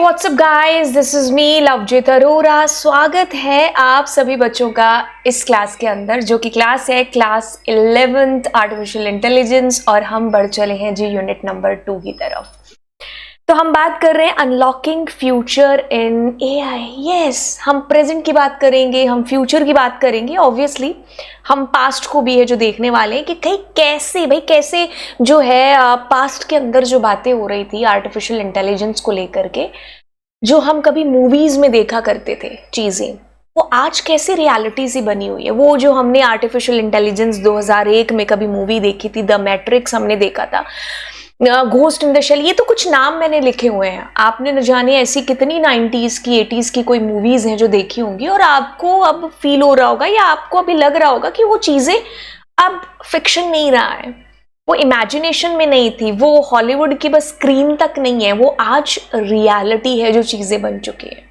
WhatsApp guys, this is me Lovejeet Arora. स्वागत है आप सभी बच्चों का इस क्लास के अंदर, जो कि क्लास है क्लास 11th आर्टिफिशियल इंटेलिजेंस, और हम बढ़ चले हैं जी यूनिट नंबर 2 की तरफ। तो हम बात कर रहे हैं unlocking future in AI. Yes, हम प्रेजेंट की बात करेंगे, हम फ्यूचर की बात करेंगे, ऑब्वियसली हम पास्ट को भी है जो देखने वाले हैं कि कहीं कैसे जो है पास्ट के अंदर जो बातें हो रही थी आर्टिफिशियल इंटेलिजेंस को लेकर के, जो हम कभी मूवीज में देखा करते थे चीजें, वो आज कैसे रियलिटी सी बनी हुई है। वो जो हमने आर्टिफिशियल इंटेलिजेंस 2001 में कभी मूवी देखी थी, द मैट्रिक्स हमने देखा था, घोस्ट इन द शेल, ये तो कुछ नाम मैंने लिखे हुए हैं। आपने न जाने ऐसी कितनी 90s की 80s की कोई मूवीज हैं जो देखी होंगी, और आपको अब फील हो रहा होगा या आपको अभी लग रहा होगा कि वो चीजें अब फिक्शन नहीं रहा है, वो इमेजिनेशन में नहीं थी, वो हॉलीवुड की बस स्क्रीन तक नहीं है, वो आज रियलिटी है जो चीजें बन चुकी है।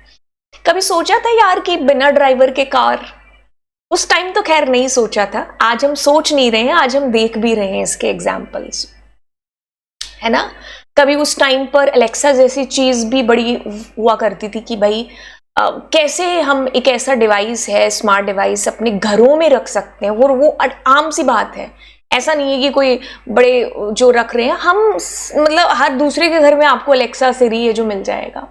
कभी सोचा था यार कि बिना ड्राइवर के कार? उस टाइम तो खैर नहीं सोचा था, आज हम सोच नहीं रहे हैं, आज हम देख भी रहे हैं इसके एग्जाम्पल्स, है ना। कभी उस टाइम पर एलेक्सा जैसी चीज भी बड़ी हुआ करती थी कि भाई कैसे हम एक ऐसा डिवाइस है, स्मार्ट डिवाइस अपने घरों में रख सकते हैं, और वो आम सी बात है। ऐसा नहीं है कि कोई बड़े जो रख रहे हैं, हम मतलब हर दूसरे के घर में आपको एलेक्सा सिरी है जो मिल जाएगा,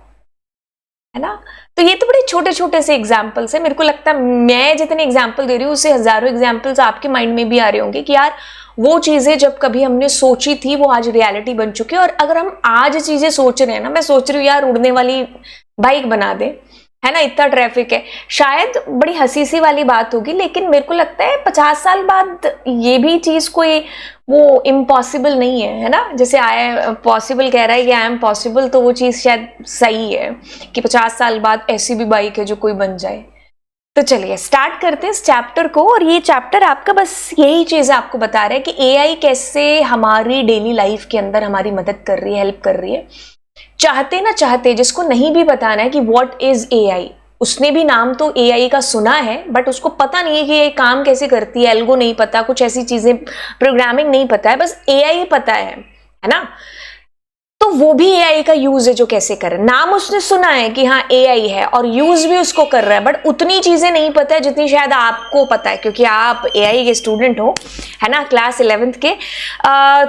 है ना। तो ये तो बड़े छोटे छोटे से एग्जाम्पल्स है। मेरे को लगता है मैं जितने एग्जाम्पल दे रही हूँ उससे हजारों एग्जाम्पल्स आपके माइंड में भी आ रहे होंगे कि यार वो चीजें जब कभी हमने सोची थी वो आज रियलिटी बन चुकी है। और अगर हम आज चीजें सोच रहे हैं ना, मैं सोच रही हूँ यार उड़ने वाली बाइक बना दे, है ना, इतना ट्रैफिक है, शायद बड़ी हंसी सी वाली बात होगी, लेकिन मेरे को लगता है 50 साल बाद ये भी चीज कोई वो इम्पॉसिबल नहीं है ना। जैसे आई पॉसिबल कह रहा है कि आई एम पॉसिबल, तो वो चीज शायद सही है कि 50 साल बाद ऐसी भी बाइक है जो कोई बन जाए। तो चलिए स्टार्ट करते हैं इस चैप्टर को, और ये चैप्टर आपका बस यही चीज आपको बता रहा है कि एआई कैसे हमारी डेली लाइफ के अंदर हमारी मदद कर रही है, हेल्प कर रही है। चाहते ना चाहते, जिसको नहीं भी बताना है कि व्हाट इज एआई, उसने भी नाम तो एआई का सुना है, बट उसको पता नहीं है कि ये काम कैसे करती है, एल्गो नहीं पता, कुछ ऐसी चीजें प्रोग्रामिंग नहीं पता है, बस एआई पता है ना। तो वो भी एआई का यूज है जो कैसे कर रहा है। नाम उसने सुना है कि हाँ एआई है, और यूज भी उसको कर रहा है, बट उतनी चीजें नहीं पता है जितनी शायद आपको पता है, क्योंकि आप एआई के स्टूडेंट हो, है ना, क्लास 11th के।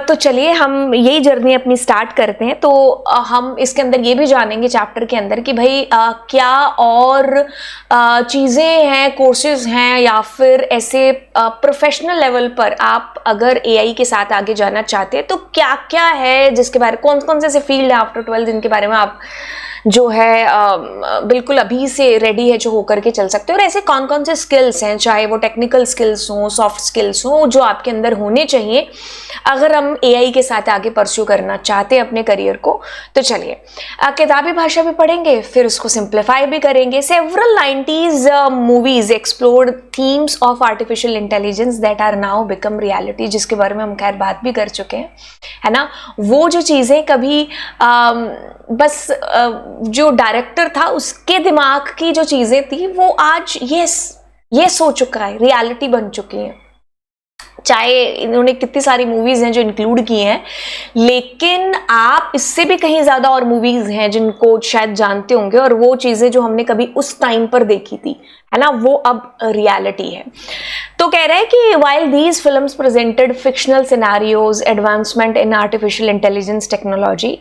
तो चलिए हम यही जर्नी अपनी स्टार्ट करते हैं। तो हम इसके अंदर ये भी जानेंगे चैप्टर के अंदर कि भाई क्या और चीजें हैं, कोर्सेज हैं, या फिर ऐसे प्रोफेशनल लेवल पर आप अगर एआई के साथ आगे जाना चाहते हैं तो क्या क्या है, जिसके बारे में कौन से फील्ड है आफ्टर 12 जिनके बारे में आप जो है बिल्कुल अभी से रेडी है जो होकर के चल सकते हो, और ऐसे कौन से स्किल्स हैं, चाहे वो टेक्निकल स्किल्स हो, सॉफ्ट स्किल्स हो, जो आपके अंदर होने चाहिए अगर हम एआई के साथ आगे परस्यू करना चाहते हैं अपने करियर को। तो चलिए किताबी भाषा भी पढ़ेंगे, फिर उसको सिंप्लीफाई भी करेंगे। Several 90s movies explored themes of artificial intelligence that are now become reality, जिसके बारे में हम खैर बात भी कर चुके हैं, है ना। वो जो चीजें कभी बस जो डायरेक्टर था उसके दिमाग की जो चीजें थी, वो आज यस हो चुका है, रियलिटी बन चुकी है। चाहे इन्होंने कितनी सारी मूवीज हैं जो इंक्लूड की हैं, लेकिन आप इससे भी कहीं ज्यादा और मूवीज हैं जिनको शायद जानते होंगे, और वो चीजें जो हमने कभी उस टाइम पर देखी थी, है ना, वो अब रियलिटी है। तो कह रहे हैं कि while these films presented fictional scenarios, advancement in artificial intelligence technology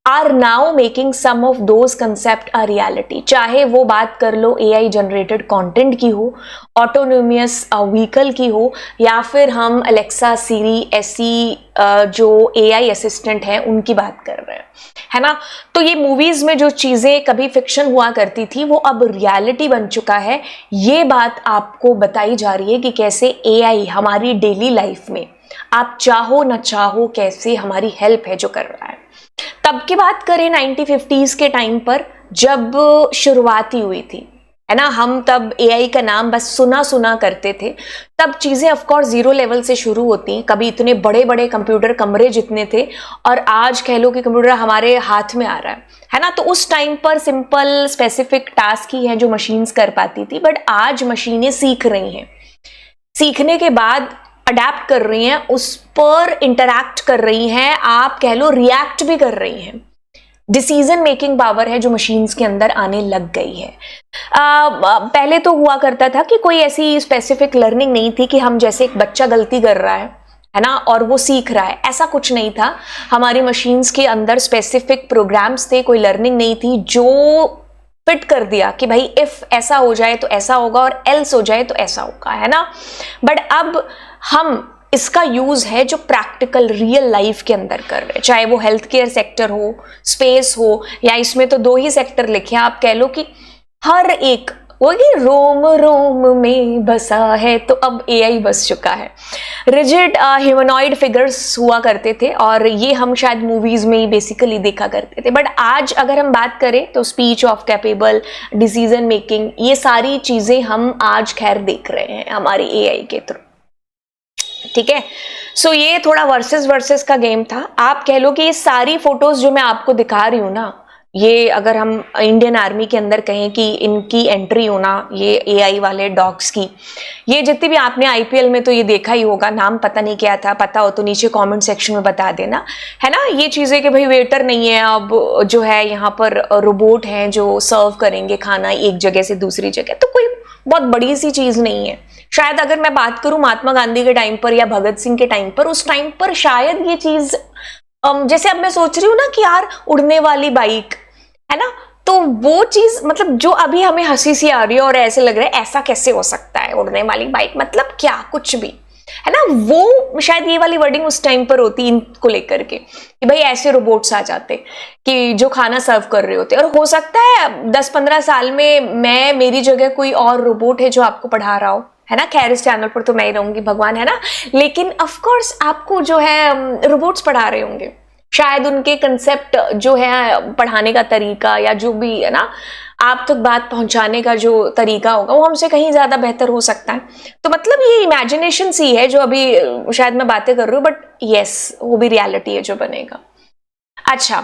are now making some of those concept a reality। चाहे वो बात कर लो AI जनरेटेड कंटेंट की हो, ऑटोनोमियस व्हीकल की हो, या फिर हम अलेक्सा, सीरी ऐसी जो AI असिस्टेंट हैं उनकी बात कर रहे हैं, है ना। तो ये मूवीज में जो चीजें कभी फिक्शन हुआ करती थी वो अब रियलिटी बन चुका है। ये बात आपको बताई जा रही है कि कैसे AI हमारी डेली लाइफ में, आप चाहो ना चाहो, कैसे हमारी हेल्प है जो कर रहा है। तब की बात करें 1950s के टाइम पर, जब शुरुआती हुई थी, है ना, हम तब एआई का नाम बस सुना करते थे। तब चीजें ऑफ कोर्स जीरो लेवल से शुरू होती हैं, कभी इतने बड़े बड़े कंप्यूटर कमरे जितने थे, और आज कह लो कि कंप्यूटर हमारे हाथ में आ रहा है ना। तो उस टाइम पर सिंपल स्पेसिफिक टास्क ही है जो मशीन्स कर पाती थी, बट आज मशीनें सीख रही हैं, सीखने के बाद अडेप्ट कर रही हैं, उस पर इंटरैक्ट कर रही हैं, आप कह लो रिएक्ट भी कर रही हैं, डिसीजन मेकिंग पावर है जो मशीन्स के अंदर आने लग गई है। पहले तो हुआ करता था कि कोई ऐसी स्पेसिफिक लर्निंग नहीं थी कि हम जैसे एक बच्चा गलती कर रहा है ना, और वो सीख रहा है, ऐसा कुछ नहीं था। हमारी मशीन्स के अंदर स्पेसिफिक प्रोग्राम्स थे, कोई लर्निंग नहीं थी जो फिट कर दिया कि भाई इफ ऐसा हो जाए तो ऐसा होगा और एल्स हो जाए तो ऐसा होगा, है ना। बट अब हम इसका यूज है जो प्रैक्टिकल रियल लाइफ के अंदर कर रहे हैं, चाहे वो हेल्थ केयर सेक्टर हो, स्पेस हो, या इसमें तो 2 ही सेक्टर लिखे हैं, आप कह लो कि हर एक वो कि रोम रोम में बसा है, तो अब एआई बस चुका है। रिजिड ह्यूमनॉइड फिगर्स हुआ करते थे और ये हम शायद मूवीज में ही बेसिकली देखा करते थे, बट आज अगर हम बात करें तो speech of capable, decision making, ये सारी चीजें हम आज खैर देख रहे हैं हमारी एआई के थ्रू। ठीक है, सो ये थोड़ा वर्सेस का गेम था। आप कह लो कि ये सारी फोटोज जो मैं आपको दिखा रही हूँ ना, ये अगर हम इंडियन आर्मी के अंदर कहें कि इनकी एंट्री होना, ये एआई वाले डॉग्स की, ये जितनी भी आपने आईपीएल में तो ये देखा ही होगा, नाम पता नहीं क्या था, पता हो तो नीचे कमेंट सेक्शन में बता देना, है ना। ये चीज़ें कि भाई वेटर नहीं है, अब जो है यहाँ पर रोबोट हैं जो सर्व करेंगे खाना एक जगह से दूसरी जगह, तो कोई बहुत बड़ी सी चीज़ नहीं है। शायद अगर मैं बात करूं महात्मा गांधी के टाइम पर या भगत सिंह के टाइम पर, उस टाइम पर शायद ये चीज जैसे अब मैं सोच रही हूँ ना कि यार उड़ने वाली बाइक, है ना, तो वो चीज मतलब जो अभी हमें हंसी सी आ रही है और ऐसे लग रहा है ऐसा कैसे हो सकता है उड़ने वाली बाइक, मतलब क्या कुछ भी, है ना, वो शायद ये वाली वर्डिंग उस टाइम पर होती इनको लेकर के कि भाई ऐसे रोबोट्स आ जाते कि जो खाना सर्व कर रहे होते, और हो सकता है 10-15 साल में मेरी जगह कोई और रोबोट है जो आपको पढ़ा रहा हो, है ना। खैर इस चैनल पर तो मैं ही रहूंगी, भगवान, है ना, लेकिन ऑफ कोर्स आपको जो है रोबोट्स पढ़ा रहे होंगे, शायद उनके कंसेप्ट जो है पढ़ाने का तरीका या जो भी है ना आप तक बात पहुंचाने का जो तरीका होगा वो हमसे कहीं ज्यादा बेहतर हो सकता है। तो मतलब ये इमेजिनेशन सी है जो अभी शायद मैं बातें कर रही हूँ, बट यस वो भी रियलिटी है जो बनेगा। अच्छा,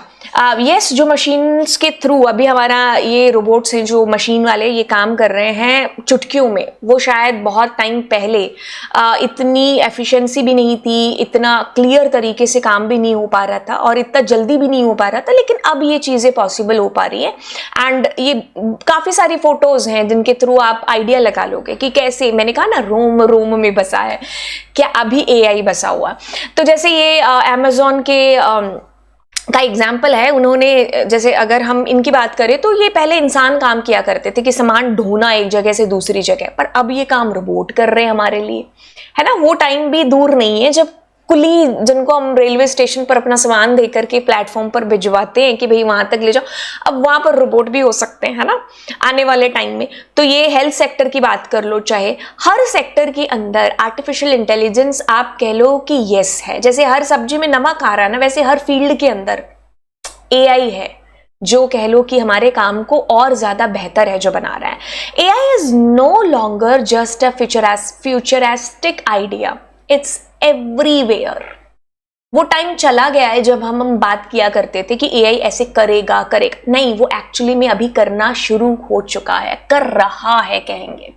यस, जो मशीन्स के थ्रू अभी हमारा ये रोबोट्स हैं जो मशीन वाले ये काम कर रहे हैं चुटकियों में, वो शायद बहुत टाइम पहले इतनी एफिशिएंसी भी नहीं थी, इतना क्लियर तरीके से काम भी नहीं हो पा रहा था और इतना जल्दी भी नहीं हो पा रहा था, लेकिन अब ये चीज़ें पॉसिबल हो पा रही है। एंड ये काफ़ी सारी फोटोज़ हैं जिनके थ्रू आप आइडिया लगा लोगे कि कैसे, मैंने कहा ना रोम रोम में बसा है, क्या अभी एआई बसा हुआ। तो जैसे ये अमेज़ॉन के का एग्जाम्पल है, उन्होंने जैसे अगर हम इनकी बात करें तो ये पहले इंसान काम किया करते थे कि सामान ढोना एक जगह से दूसरी जगह, पर अब ये काम रोबोट कर रहे हैं हमारे लिए, है ना। वो टाइम भी दूर नहीं है जब कुली जिनको हम रेलवे स्टेशन पर अपना सामान दे करके प्लेटफॉर्म पर भिजवाते हैं कि भाई वहां तक ले जाओ, अब वहां पर रोबोट भी हो सकते हैं, है ना, आने वाले टाइम में। तो ये हेल्थ सेक्टर की बात कर लो, चाहे हर सेक्टर के अंदर आर्टिफिशियल इंटेलिजेंस आप कह लो कि यस है। जैसे हर सब्जी में नमक आ रहा है ना, वैसे हर फील्ड के अंदर एआई है जो कह लो कि हमारे काम को और ज्यादा बेहतर है जो बना रहा है। AI is no longer just a futuristic idea, it's everywhere. वो टाइम चला गया है जब हम बात किया करते थे कि एआई ऐसे करेगा, नहीं, वो एक्चुअली में अभी करना शुरू हो चुका है, कर रहा है कहेंगे।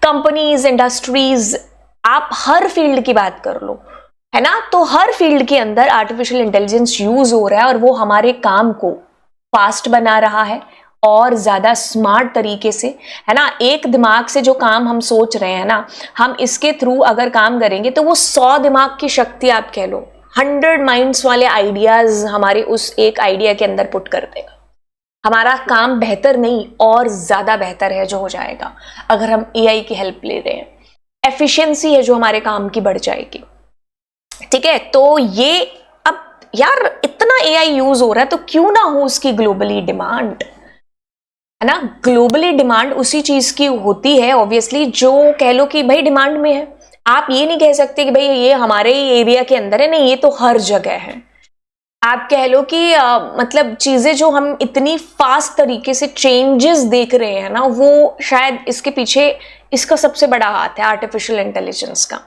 कंपनीज, इंडस्ट्रीज, आप हर फील्ड की बात कर लो, है ना, तो हर फील्ड के अंदर आर्टिफिशियल इंटेलिजेंस यूज हो रहा है और वो हमारे काम को फास्ट बना रहा है और ज्यादा स्मार्ट तरीके से, है ना। एक दिमाग से जो काम हम सोच रहे हैं ना, हम इसके थ्रू अगर काम करेंगे तो वो 100 दिमाग की शक्ति आप कह लो, 100 माइंड्स वाले आइडियाज हमारे उस एक आइडिया के अंदर पुट कर देगा। हमारा काम बेहतर नहीं और ज्यादा बेहतर है जो हो जाएगा अगर हम एआई की हेल्प ले रहे हैं। एफिशिएंसी है जो हमारे काम की बढ़ जाएगी, ठीक है। तो ये अब यार इतना एआई यूज हो रहा है तो क्यों ना हो उसकी ग्लोबली डिमांड, है ना। ग्लोबली डिमांड उसी चीज की होती है ऑब्वियसली जो कह लो कि भाई डिमांड में है। आप ये नहीं कह सकते कि भाई ये हमारे एरिया के अंदर है, नहीं, ये तो हर जगह है। आप कह लो कि मतलब चीजें जो हम इतनी फास्ट तरीके से चेंजेस देख रहे हैं ना, वो शायद इसके पीछे इसका सबसे बड़ा हाथ है आर्टिफिशियल इंटेलिजेंस का।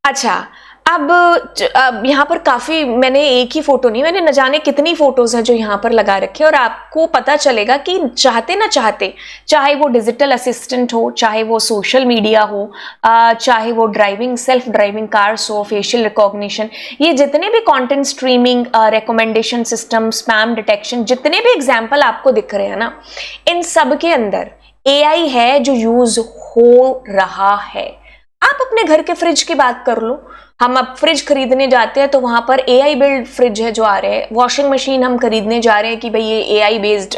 अच्छा, अब यहाँ पर काफी, मैंने एक ही फोटो नहीं, मैंने न जाने कितनी फोटोज हैं जो यहाँ पर लगा रखे हैं, और आपको पता चलेगा कि चाहते ना चाहते, चाहे वो डिजिटल असिस्टेंट हो, चाहे वो सोशल मीडिया हो, चाहे वो ड्राइविंग, सेल्फ ड्राइविंग कार्स हो, फेशियल रिकॉग्निशन, ये जितने भी content streaming, recommendation system, spam detection, जितने भी एग्जाम्पल आपको दिख रहे हैं ना, इन सब के अंदर एआई है जो यूज हो रहा है। आप अपने घर के फ्रिज की बात कर लो, हम अब फ्रिज खरीदने जाते हैं तो वहां पर एआई बिल्ड फ्रिज है जो आ रहे हैं। वॉशिंग मशीन हम खरीदने जा रहे हैं कि भाई ये एआई बेस्ड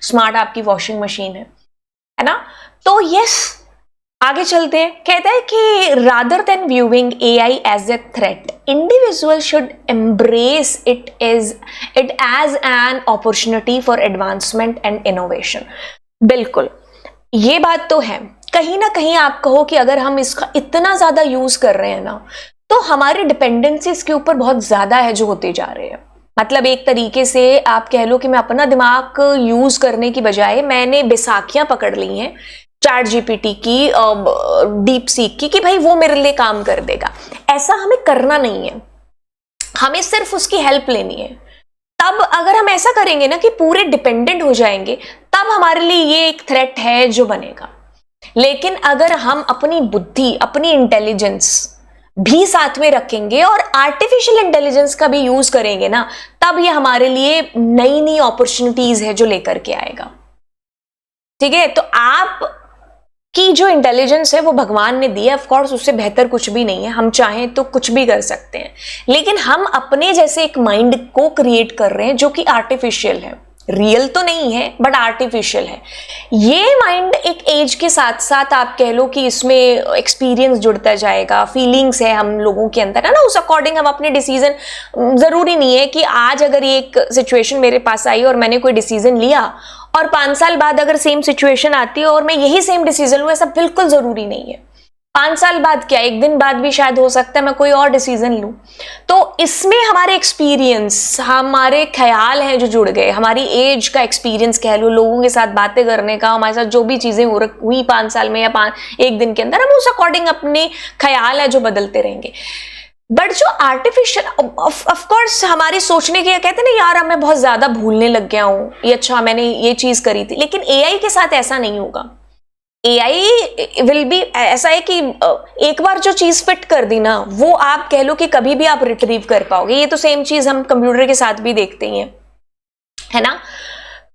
स्मार्ट आपकी वॉशिंग मशीन है ना। तो यस, आगे चलते हैं। कहता है कि rather than viewing AI as a threat, individual should embrace it as an opportunity for advancement and innovation. बिल्कुल, ये बात तो है। कहीं ना कहीं आप कहो कि अगर हम इसका इतना ज्यादा यूज कर रहे हैं ना, तो हमारी डिपेंडेंसी इसके ऊपर बहुत ज्यादा है जो होते जा रहे हैं। मतलब एक तरीके से आप कह लो कि मैं अपना दिमाग यूज करने की बजाय मैंने बैसाखियां पकड़ ली हैं चैट जीपीटी की, डीप सीक की, कि भाई वो मेरे लिए काम कर देगा। ऐसा हमें करना नहीं है, हमें सिर्फ उसकी हेल्प लेनी है। तब अगर हम ऐसा करेंगे ना कि पूरे डिपेंडेंट हो जाएंगे, तब हमारे लिए ये एक थ्रेट है जो बनेगा। लेकिन अगर हम अपनी बुद्धि, अपनी इंटेलिजेंस भी साथ में रखेंगे और आर्टिफिशियल इंटेलिजेंस का भी यूज करेंगे ना, तब ये हमारे लिए नई नई अपॉर्चुनिटीज है जो लेकर के आएगा। ठीक है, तो आप की जो इंटेलिजेंस है वो भगवान ने दी है, ऑफ कोर्स उससे बेहतर कुछ भी नहीं है, हम चाहें तो कुछ भी कर सकते हैं, लेकिन हम अपने जैसे एक माइंड को क्रिएट कर रहे हैं जो कि आर्टिफिशियल है, रियल तो नहीं है बट आर्टिफिशियल है। ये माइंड एक एज के साथ साथ आप कह लो कि इसमें एक्सपीरियंस जुड़ता जाएगा, फीलिंग्स है हम लोगों के अंदर, है ना, उस अकॉर्डिंग हम अपने डिसीजन, जरूरी नहीं है कि आज अगर ये एक सिचुएशन मेरे पास आई और मैंने कोई डिसीजन लिया और 5 साल बाद अगर सेम सिचुएशन आती है और मैं यही सेम डिसीजन लूं, ऐसा बिल्कुल जरूरी नहीं है। 5 साल बाद क्या, 1 दिन बाद भी शायद हो सकता है मैं कोई और डिसीजन लूं। तो इसमें हमारे एक्सपीरियंस, हमारे ख्याल हैं जो जुड़ गए, हमारी एज का एक्सपीरियंस कह लो, लोगों के साथ बातें करने का, हमारे साथ जो भी चीजें हुई 5 साल में या 1 दिन के अंदर, हम उस अकॉर्डिंग अपने ख्याल है जो बदलते रहेंगे। बट जो आर्टिफिशियल, ऑफ कोर्स हमारी सोचने की, कहते हैं ना यार मैं बहुत ज्यादा भूलने लग गया हूं, ये अच्छा मैंने ये चीज करी थी, लेकिन एआई के साथ ऐसा नहीं होगा। एआई विल बी ऐसा है कि एक बार जो चीज फिट कर दी ना, वो आप कह लो कि कभी भी आप रिट्रीव कर पाओगे। ये तो सेम चीज हम कंप्यूटर के साथ भी देखते ही हैं, है ना।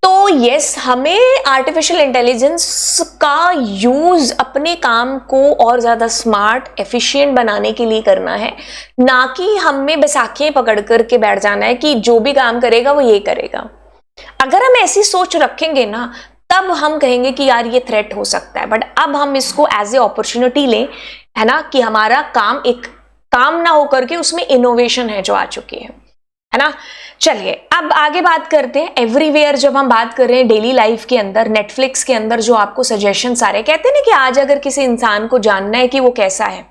तो यस, हमें आर्टिफिशियल इंटेलिजेंस का यूज अपने काम को और ज्यादा स्मार्ट, एफिशिएंट बनाने के लिए करना है, ना कि हमें बैसाखियां पकड़ करके बैठ जाना है कि जो भी काम करेगा वो ये करेगा। अगर हम ऐसी सोच रखेंगे ना, तब हम कहेंगे कि यार ये थ्रेट हो सकता है, बट अब हम इसको एज ए अपॉर्चुनिटी लें, है ना, कि हमारा काम एक काम ना होकर के उसमें इनोवेशन है जो आ चुकी है ना। चलिए अब आगे बात करते हैं। एवरीवेयर जब हम बात कर रहे हैं डेली लाइफ के अंदर, नेटफ्लिक्स के अंदर जो आपको सजेशंस आ रहे हैं, कहते हैं ना कि आज अगर किसी इंसान को जानना है कि वो कैसा है,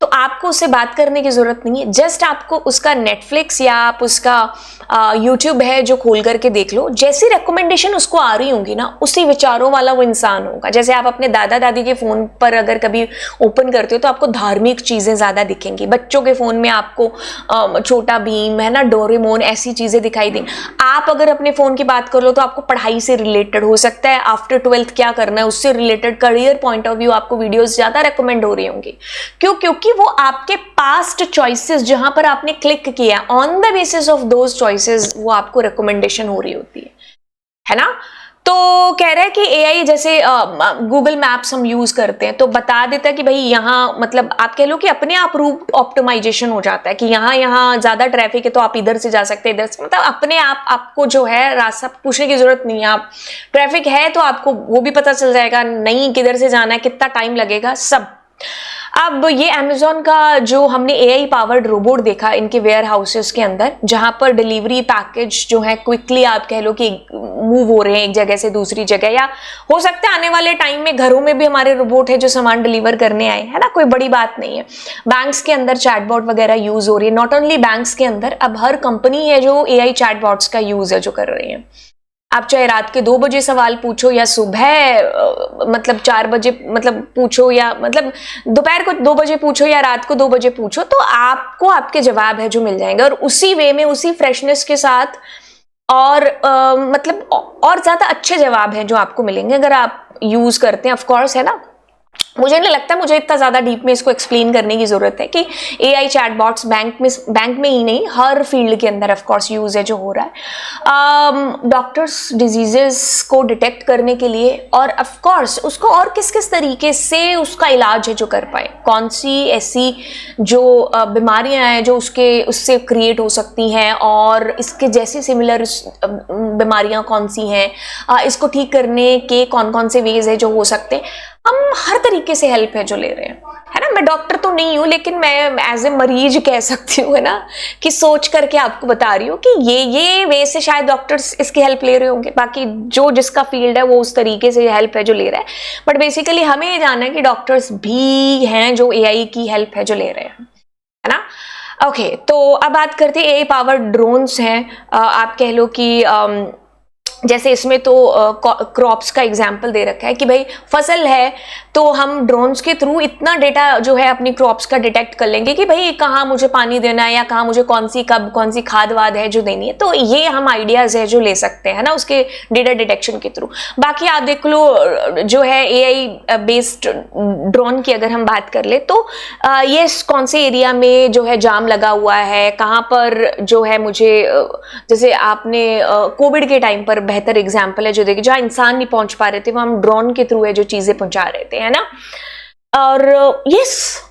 तो आपको उससे बात करने की जरूरत नहीं है, जस्ट आपको उसका नेटफ्लिक्स या आप उसका यूट्यूब है जो खोल करके देख लो, जैसी रिकमेंडेशन उसको आ रही होंगी ना, उसी विचारों वाला वो इंसान होगा। जैसे आप अपने दादा दादी के फोन पर अगर कभी ओपन करते हो तो आपको धार्मिक चीजें ज्यादा दिखेंगी, बच्चों के फोन में आपको छोटा भीम, है ना, डोरेमोन, ऐसी चीजें दिखाई देंगी। आप अगर अपने फोन की बात कर लो तो आपको पढ़ाई से रिलेटेड हो सकता है, आफ्टर 12th क्या करना है उससे related, career point of view आपको वीडियोस ज्यादा रिकमेंड हो रही होंगी। क्योंकि वो आपके पास्ट चॉइसेस जहां पर आपने क्लिक किया, on the basis of those choices वो आपको रिकमेंडेशन हो रही होती है ना। तो कह रहा है कि एआई जैसे गूगल मैप्स हम यूज करते हैं तो बता देता है कि भाई यहाँ, मतलब आप कह लो कि अपने आप रूट ऑप्टिमाइजेशन हो जाता है कि यहाँ ज्यादा ट्रैफिक है तो आप इधर से जा सकते हैं, इधर से, मतलब अपने आप आपको जो है रास्ता पूछने की जरूरत नहीं है। आप ट्रैफिक है तो आपको वो भी पता चल जाएगा, नहीं किधर से जाना है, कितना टाइम लगेगा, सब। अब ये Amazon का जो हमने AI पावर्ड रोबोट देखा इनके वेयर हाउसेस के अंदर, जहां पर डिलीवरी पैकेज जो है क्विकली आप कह लो कि मूव हो रहे हैं एक जगह से दूसरी जगह, या हो सकता है आने वाले टाइम में घरों में भी हमारे रोबोट है जो सामान डिलीवर करने आए, है ना, कोई बड़ी बात नहीं है। बैंक्स के अंदर चैटबॉट वगैरह यूज हो रही है, नॉट ओनली बैंक्स के अंदर, अब हर कंपनी है जो AI चैटबॉट्स का यूज है जो कर रही है। आप चाहे रात के 2 बजे सवाल पूछो या सुबह मतलब 4 बजे मतलब पूछो, या मतलब दोपहर को 2 बजे पूछो या रात को 2 बजे पूछो, तो आपको आपके जवाब है जो मिल जाएंगे, और उसी वे में, उसी फ्रेशनेस के साथ, और मतलब और ज्यादा अच्छे जवाब हैं जो आपको मिलेंगे अगर आप यूज करते हैं, ऑफ कोर्स, है ना। मुझे नहीं लगता मुझे इतना ज्यादा डीप में इसको एक्सप्लेन करने की जरूरत है कि एआई चैटबॉट्स बैंक में ही नहीं, हर फील्ड के अंदर ऑफ कोर्स यूज है जो हो रहा है। डॉक्टर्स डिजीजेस को डिटेक्ट करने के लिए, और ऑफ कोर्स उसको और किस किस तरीके से उसका इलाज है जो कर पाए, कौन सी ऐसी जो बीमारियां हैं जो उससे क्रिएट हो सकती हैं, और इसके जैसे सिमिलर बीमारियां कौन सी हैं, इसको ठीक करने के कौन कौन से वेज है जो हो सकते हैं। हम हर तरीके से हेल्प है जो ले रहे हैं, है ना। मैं डॉक्टर तो नहीं हूं, लेकिन मैं एज ए मरीज कह सकती हूँ, है ना, कि सोच करके आपको बता रही हूँ कि ये वे से शायद डॉक्टर्स इसकी हेल्प ले रहे होंगे, बाकी जो जिसका फील्ड है वो उस तरीके से हेल्प है जो ले रहा है। बट बेसिकली हमें ये जानना है कि डॉक्टर्स भी हैं जो एआई की हेल्प है जो ले रहे हैं, है ना। ओके, तो अब बात करते हैं एआई पावर्ड ड्रोन्स हैं। आप कह लो कि जैसे इसमें तो क्रॉप्स का एग्जाम्पल दे रखा है कि भाई फसल है तो हम ड्रोन्स के थ्रू इतना डेटा जो है अपनी क्रॉप्स का डिटेक्ट कर लेंगे कि भाई कहाँ मुझे पानी देना है, या कहाँ मुझे कब कौन सी खाद वाद है जो देनी है। तो ये हम आइडियाज है जो ले सकते हैं ना उसके डेटा डिटेक्शन के थ्रू। बाकी आप देख लो जो है एआई बेस्ड ड्रोन की अगर हम बात कर ले तो ये कौन से एरिया में जो है जाम लगा हुआ है, कहाँ पर जो है मुझे जैसे आपने कोविड के टाइम पर बेहतर एग्जाम्पल है जो देखिए, जहाँ इंसान नहीं पहुंच पा रहे थे वहां हम ड्रोन के थ्रू है जो चीजें पहुंचा रहे थे, है ना। और यस,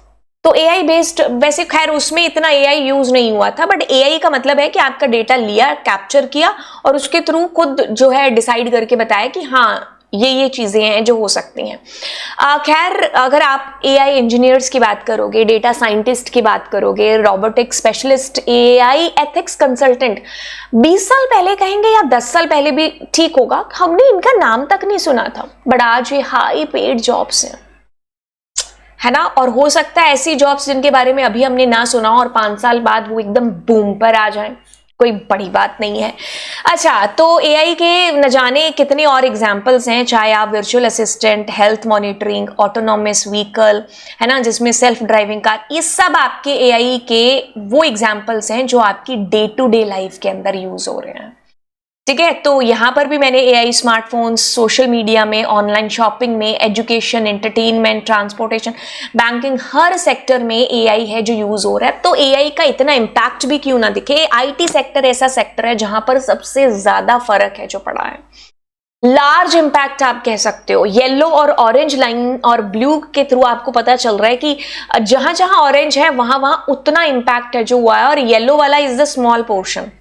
तो एआई बेस्ड, वैसे खैर उसमें इतना एआई यूज नहीं हुआ था, बट एआई का मतलब है कि आपका डेटा लिया, कैप्चर किया और उसके थ्रू खुद जो है डिसाइड करके बताया कि हाँ ये चीजें हैं जो हो सकती हैं। खैर अगर आप एआई इंजीनियर्स की बात करोगे, डेटा साइंटिस्ट की बात करोगे, robotic specialist, AI ethics consultant, 20 साल पहले कहेंगे या 10 साल पहले भी ठीक होगा, हमने इनका नाम तक नहीं सुना था, बट आज ये हाई पेड जॉब्स हैं, है ना। और हो सकता है ऐसी जॉब्स जिनके बारे में अभी हमने ना सुना और 5 साल बाद वो एकदम बूम पर आ जाए, कोई बड़ी बात नहीं है। अच्छा, तो एआई के न जाने कितने और एग्जाम्पल्स हैं, चाहे आप virtual assistant, health monitoring, autonomous vehicle, है ना, जिसमें सेल्फ ड्राइविंग कार, ये सब आपके एआई के वो एग्जाम्पल्स हैं जो आपकी डे टू डे लाइफ के अंदर यूज हो रहे हैं, ठीक है। तो यहां पर भी मैंने एआई स्मार्टफोन्स, सोशल मीडिया में, ऑनलाइन शॉपिंग में, एजुकेशन, एंटरटेनमेंट, ट्रांसपोर्टेशन, बैंकिंग, हर सेक्टर में एआई है जो यूज हो रहा है। तो एआई का इतना इम्पैक्ट भी क्यों ना दिखे, आईटी सेक्टर ऐसा सेक्टर है जहां पर सबसे ज्यादा फर्क है जो पड़ा है, लार्ज इम्पैक्ट आप कह सकते हो। येलो और ऑरेंज लाइन और ब्लू के थ्रू आपको पता चल रहा है कि जहां जहां ऑरेंज है वहां वहां उतना इम्पैक्ट है जो हुआ है, और येलो वाला इज द स्मॉल पोर्शन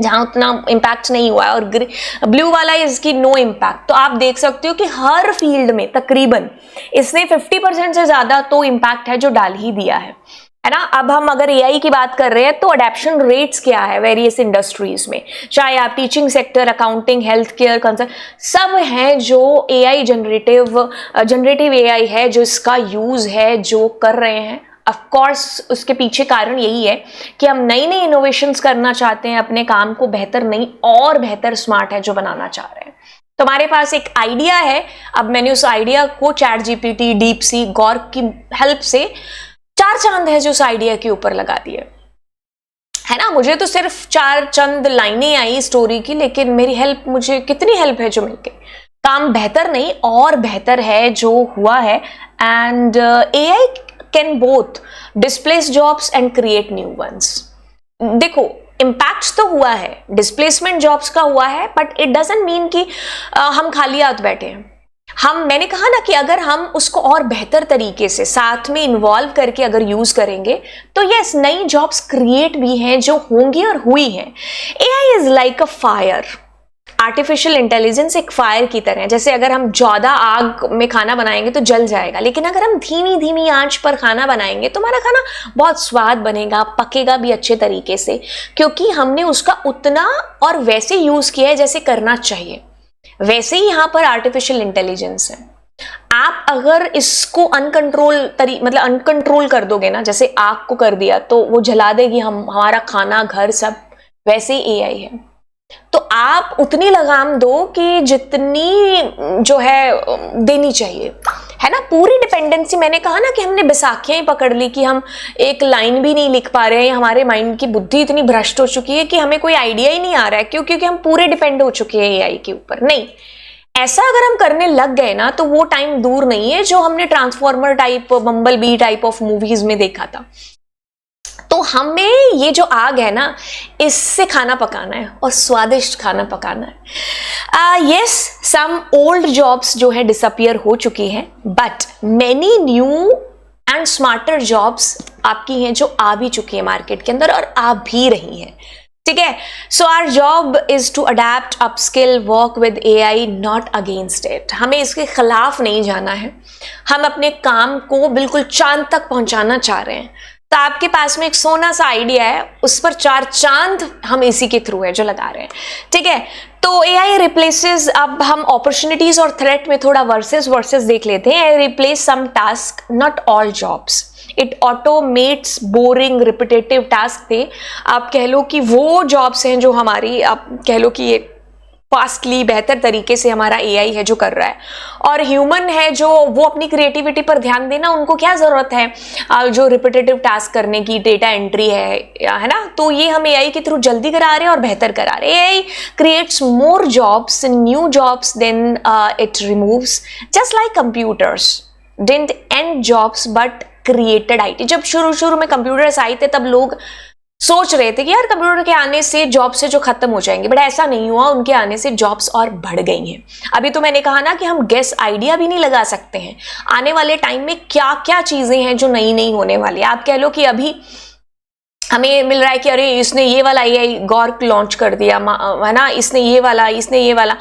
जहां उतना इम्पैक्ट नहीं हुआ है, और ब्लू वाला इसकी नो इम्पैक्ट। तो आप देख सकते हो कि हर फील्ड में तकरीबन इसने 50% से ज्यादा तो इम्पैक्ट है जो डाल ही दिया है ना। अब हम अगर एआई की बात कर रहे हैं तो अडेप्शन रेट्स क्या है वेरियस इंडस्ट्रीज में, चाहे आप teaching sector, accounting, health care, consult, सब हैं जो एआई जनरेटिव एआई है जो इसका यूज है जो कर रहे हैं। ऑफ कोर्स उसके पीछे कारण यही है कि हम नई नई इनोवेशंस करना चाहते हैं, अपने काम को बेहतर, नहीं और बेहतर स्मार्ट है जो बनाना चाह रहे हैं। तो हमारे पास एक आइडिया है, अब मैंने उस आइडिया को चैट जीपीटी, डीपसीक, गॉर्क की हेल्प से 4 चांद है जो उस आइडिया के ऊपर लगा दिए, है ना। मुझे तो सिर्फ 4 चंद लाइनें आई स्टोरी की, लेकिन मेरी हेल्प, मुझे कितनी हेल्प है जो मिलके काम बेहतर नहीं और बेहतर है जो हुआ है। And AI can both displace jobs and create new ones. देखो इम्पैक्ट तो हुआ है, डिस्प्लेसमेंट जॉब्स का हुआ है, बट इट डजंट मीन कि हम खाली हाथ बैठे हैं। मैंने कहा ना कि अगर हम उसको और बेहतर तरीके से साथ में इन्वॉल्व करके अगर यूज करेंगे तो यस, नई जॉब्स क्रिएट भी हैं जो होंगी और हुई हैं। AI is like a fire, artificial intelligence एक फायर की तरह है। जैसे अगर हम ज्यादा आग में खाना बनाएंगे तो जल जाएगा, लेकिन अगर हम धीमी धीमी आंच पर खाना बनाएंगे तो हमारा खाना बहुत स्वाद बनेगा, पकेगा भी अच्छे तरीके से, क्योंकि हमने उसका उतना और वैसे यूज किया है जैसे करना चाहिए। वैसे ही यहां पर आर्टिफिशियल इंटेलिजेंस है। आप अगर इसको मतलब अनकंट्रोल कर दोगे ना, जैसे आग को कर दिया तो वो जला देगी हमारा खाना, घर, सब, वैसे ही एआई है। तो आप उतनी लगाम दो कि जितनी जो है देनी चाहिए, है ना। पूरी डिपेंडेंसी, मैंने कहा ना कि हमने बैसाखियां ही पकड़ ली कि हम एक लाइन भी नहीं लिख पा रहे हैं, हमारे माइंड की बुद्धि इतनी भ्रष्ट हो चुकी है कि हमें कोई आइडिया ही नहीं आ रहा है। क्यों? क्योंकि हम पूरे डिपेंड हो चुके हैं एआई के ऊपर। नहीं, ऐसा अगर हम करने लग गए ना तो वो टाइम दूर नहीं है जो हमने transformer type, bumble B type of movies में देखा था। तो हमें ये जो आग है ना, इससे खाना पकाना है और स्वादिष्ट खाना पकाना है। यस, सम ओल्ड जॉब्स जो है डिसअपियर हो चुकी हैं, but many new and smarter jobs आपकी हैं जो आ भी चुकी है मार्केट के अंदर और आ भी रही हैं। ठीक है। So our job is to adapt, upskill, work with AI, not against it. हमें इसके खिलाफ नहीं जाना है, हम अपने काम को बिल्कुल चांद तक पहुंचाना चाह रहे हैं। तो आपके पास में एक सोना सा आइडिया है, उस पर 4 चांद हम इसी के थ्रू है जो लगा रहे हैं। ठीक है। तो एआई रिप्लेसेस, अब हम अपॉर्चुनिटीज और थ्रेट में थोड़ा वर्सेस देख लेते हैं। AI replace some task, not all jobs. It automates boring repetitive task थे। आप कह लो कि वो जॉब्स हैं जो हमारी, आप कह लो कि ये फास्टली, बेहतर तरीके से हमारा एआई है जो कर रहा है, और ह्यूमन है जो वो अपनी क्रिएटिविटी पर ध्यान देना, उनको क्या जरूरत है जो रिपीटेटिव टास्क करने की, डेटा एंट्री है ना। तो ये हम एआई के थ्रू जल्दी करा रहे हैं और बेहतर करा रहे हैं। AI creates more jobs, new jobs than it removes, just like computers didn't end jobs but created IT. जब शुरू में कंप्यूटर्स आए थे तब लोग सोच रहे थे कि यार कंप्यूटर के आने से जॉब से जो खत्म हो जाएंगे, बट ऐसा नहीं हुआ। उनके आने से जॉब्स और बढ़ गई हैं। अभी तो मैंने कहा ना कि हम गेस आइडिया भी नहीं लगा सकते हैं आने वाले टाइम में क्या क्या चीजें हैं जो नई होने वाली है। आप कह लो कि अभी हमें मिल रहा है कि अरे इसने ये वाला एआई गॉर्क लॉन्च कर दिया, है ना, इसने ये वाला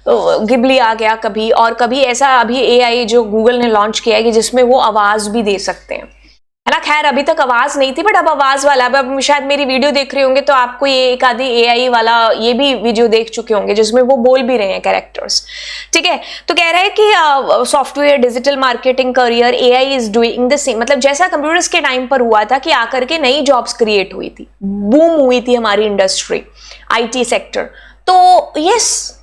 गिबली आ गया कभी, और कभी ऐसा अभी एआई जो गूगल ने लॉन्च किया है कि जिसमें वो आवाज भी दे सकते हैं, है ना। खैर अभी तक आवाज नहीं थी, बट अब आवाज वाला, अब शायद मेरी वीडियो देख रहे होंगे तो आपको ये एक आधी एआई वाला ये भी वीडियो देख चुके होंगे जिसमें वो बोल भी रहे हैं कैरेक्टर्स। ठीक है। तो कह रहे हैं कि software, digital marketing career, AI is doing the same. मतलब जैसा कंप्यूटर्स के टाइम पर हुआ था कि आकर के नई जॉब्स क्रिएट हुई थी, बूम हुई थी हमारी इंडस्ट्री, आईटी सेक्टर। तो यस,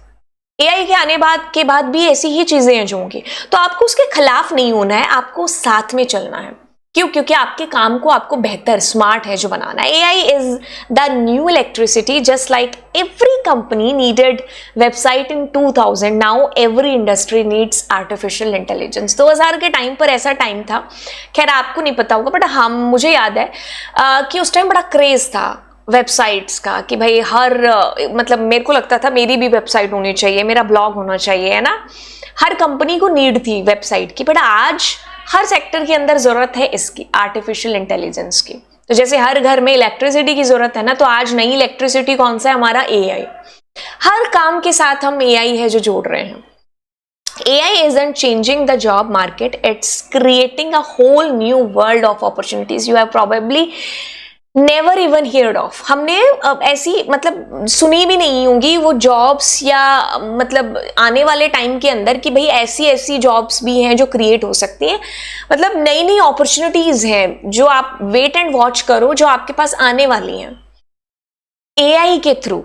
एआई के आने के बाद भी ऐसी ही चीजें हैं जो होंगी। तो आपको उसके खिलाफ नहीं होना है, आपको साथ में चलना है। क्यों? क्योंकि आपके काम को आपको बेहतर, स्मार्ट है जो बनाना है। AI is the new electricity, just like every company needed website in 2000, now every industry needs artificial intelligence. 2000 के टाइम पर ऐसा टाइम था, खैर आपको नहीं पता होगा बट मुझे याद है कि उस टाइम बड़ा क्रेज था वेबसाइट्स का कि भाई हर मतलब मेरे को लगता था मेरी भी वेबसाइट होनी चाहिए, मेरा ब्लॉग होना चाहिए, है ना। हर कंपनी को नीड थी वेबसाइट की, बट आज हर सेक्टर के अंदर जरूरत है इसकी, आर्टिफिशियल इंटेलिजेंस की। तो जैसे हर घर में इलेक्ट्रिसिटी की जरूरत है ना, तो आज नई इलेक्ट्रिसिटी कौन सा है? हमारा एआई। हर काम के साथ हम एआई है जो जोड़ रहे हैं। AI isn't changing the job market, it's creating a whole new world of opportunities you have probably never even heard of. हमने ऐसी मतलब सुनी भी नहीं होंगी वो जॉब्स, या मतलब आने वाले टाइम के अंदर कि भाई ऐसी जॉब्स भी हैं जो क्रिएट हो सकती हैं। मतलब नई अपॉर्चुनिटीज हैं जो आप वेट एंड वॉच करो, जो आपके पास आने वाली हैं एआई के थ्रू।